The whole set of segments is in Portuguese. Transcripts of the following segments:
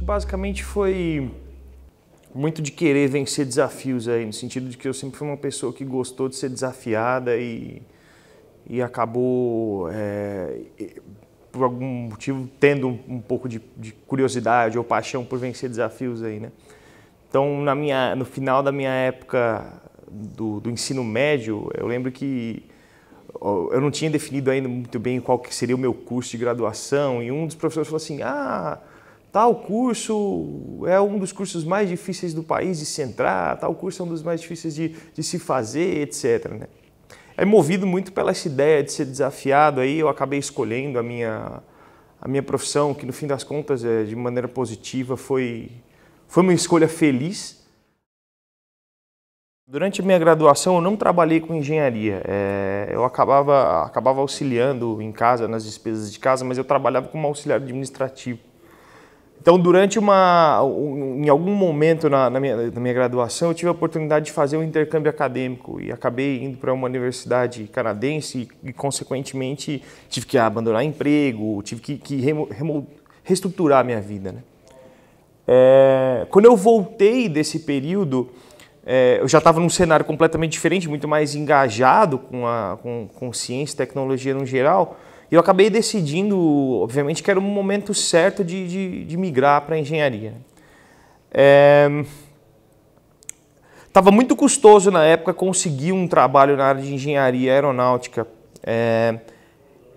que basicamente foi muito de querer vencer desafios aí, no sentido de que eu sempre fui uma pessoa que gostou de ser desafiada e acabou, por algum motivo, tendo um pouco de curiosidade ou paixão por vencer desafios aí, né? Então, no final da minha época do ensino médio, eu lembro que eu não tinha definido ainda muito bem qual que seria o meu curso de graduação, e um dos professores falou assim, tal curso é um dos cursos mais difíceis do país de se entrar, tal curso é um dos mais difíceis de se fazer, etc., né? Movido muito pela essa ideia de ser desafiado, aí eu acabei escolhendo a minha profissão, que no fim das contas, de maneira positiva, foi uma escolha feliz. Durante a minha graduação eu não trabalhei com engenharia, eu acabava auxiliando em casa, nas despesas de casa, mas eu trabalhava como auxiliar administrativo. Então, em algum momento na minha graduação, eu tive a oportunidade de fazer um intercâmbio acadêmico e acabei indo para uma universidade canadense e consequentemente, tive que abandonar emprego, tive que reestruturar a minha vida, né? Quando eu voltei desse período, eu já estava num cenário completamente diferente, muito mais engajado com ciência e tecnologia no geral, e eu acabei decidindo, obviamente, que era o momento certo de migrar para a engenharia. Estava muito custoso na época conseguir um trabalho na área de engenharia aeronáutica.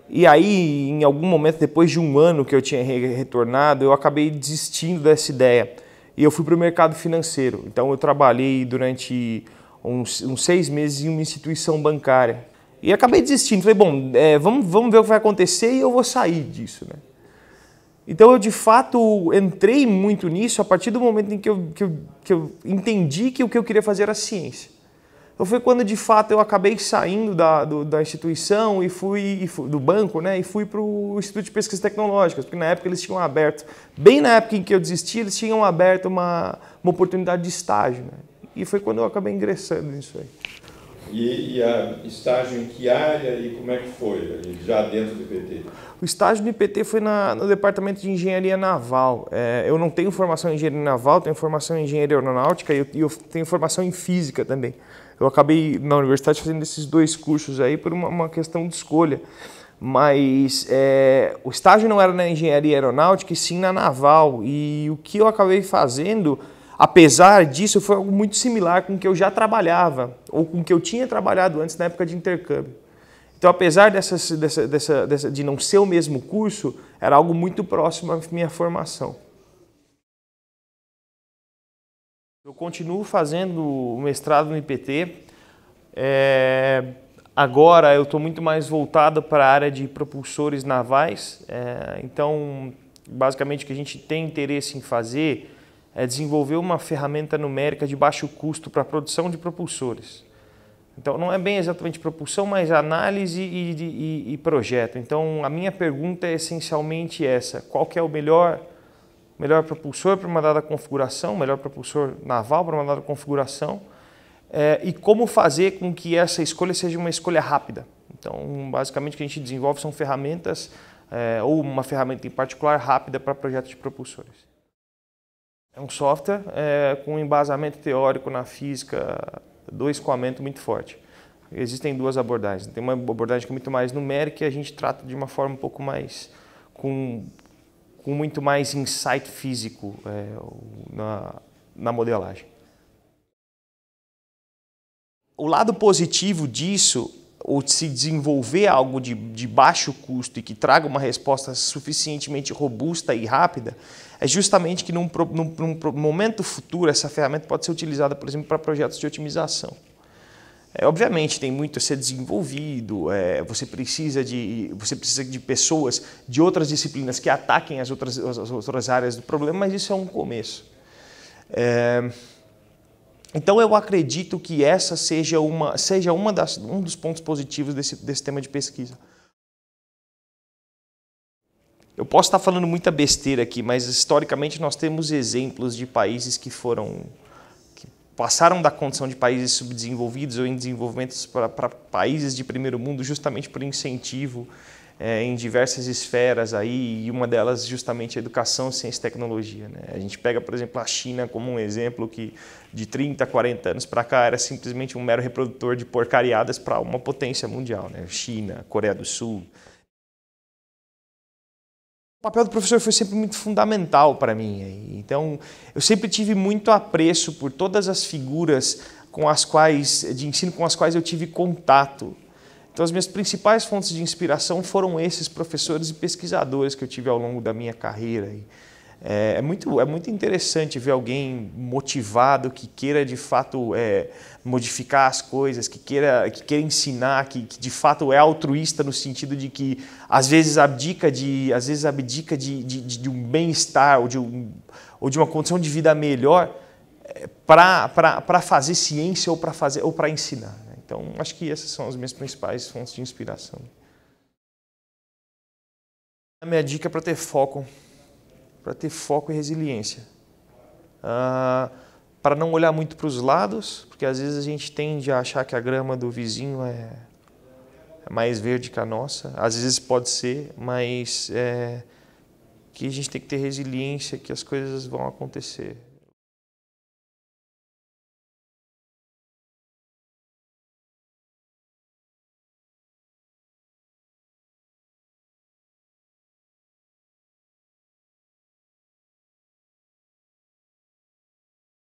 E aí, em algum momento, depois de um ano que eu tinha retornado, eu acabei desistindo dessa ideia. E eu fui para o mercado financeiro. Então, eu trabalhei durante uns 6 meses em uma instituição bancária. E acabei desistindo. Falei, bom, vamos ver o que vai acontecer e eu vou sair disso, né? Então, eu, de fato, entrei muito nisso a partir do momento em que eu entendi que o que eu queria fazer era ciência. Então, foi quando, de fato, eu acabei saindo da instituição e fui do banco, né, e fui para o Instituto de Pesquisas Tecnológicas, porque na época eles tinham aberto, bem na época em que eu desisti, eles tinham aberto uma oportunidade de estágio, né? E foi quando eu acabei ingressando nisso aí. E estágio em que área e como é que foi, já dentro do IPT? O estágio do IPT foi no Departamento de Engenharia Naval. Eu não tenho formação em Engenharia Naval, tenho formação em Engenharia Aeronáutica e eu tenho formação em Física também. Eu acabei na universidade fazendo esses 2 cursos aí por uma questão de escolha. Mas o estágio não era na Engenharia Aeronáutica e sim na Naval. E o que eu acabei fazendo, apesar disso, foi algo muito similar com o que eu já trabalhava, ou com o que eu tinha trabalhado antes na época de intercâmbio. Então, apesar de não ser o mesmo curso, era algo muito próximo à minha formação. Eu continuo fazendo o mestrado no IPT. Agora eu estou muito mais voltado para a área de propulsores navais. Então, basicamente, o que a gente tem interesse em fazer é desenvolver uma ferramenta numérica de baixo custo para a produção de propulsores. Então, não é bem exatamente propulsão, mas análise e projeto. Então, a minha pergunta é essencialmente essa: qual que é o melhor propulsor para uma dada configuração, melhor propulsor naval para uma dada configuração, e como fazer com que essa escolha seja uma escolha rápida. Então, basicamente, o que a gente desenvolve são ferramentas, ou uma ferramenta em particular rápida para projetos de propulsores. É um software com um embasamento teórico na física do escoamento muito forte. Existem 2 abordagens. Tem uma abordagem que é muito mais numérica e a gente trata de uma forma um pouco mais com muito mais insight físico na modelagem. O lado positivo disso, ou de se desenvolver algo de baixo custo e que traga uma resposta suficientemente robusta e rápida, é justamente que num momento futuro essa ferramenta pode ser utilizada, por exemplo, para projetos de otimização. Obviamente tem muito a ser desenvolvido, você precisa de pessoas de outras disciplinas que ataquem as outras áreas do problema, mas isso é um começo. Então eu acredito que essa seja um dos pontos positivos desse tema de pesquisa. Eu posso estar falando muita besteira aqui, mas historicamente nós temos exemplos de países que passaram da condição de países subdesenvolvidos ou em desenvolvimento para países de primeiro mundo justamente por incentivo em diversas esferas aí, e uma delas justamente a educação, ciência e tecnologia, né? A gente pega, por exemplo, a China como um exemplo que de 30, 40 anos para cá era simplesmente um mero reprodutor de porcariadas para uma potência mundial, né? China, Coreia do Sul. O papel do professor foi sempre muito fundamental para mim. Então, eu sempre tive muito apreço por todas as figuras de ensino com as quais eu tive contato. Então, as minhas principais fontes de inspiração foram esses professores e pesquisadores que eu tive ao longo da minha carreira. É muito interessante ver alguém motivado, que queira de fato modificar as coisas, que queira ensinar, que de fato é altruísta no sentido de que às vezes abdica de um bem-estar ou de uma condição de vida melhor para fazer ciência ou para ensinar. Então, acho que essas são as minhas principais fontes de inspiração. A minha dica é para ter foco e resiliência. Para não olhar muito para os lados, porque às vezes a gente tende a achar que a grama do vizinho é mais verde que a nossa. Às vezes pode ser, mas que a gente tem que ter resiliência, que as coisas vão acontecer.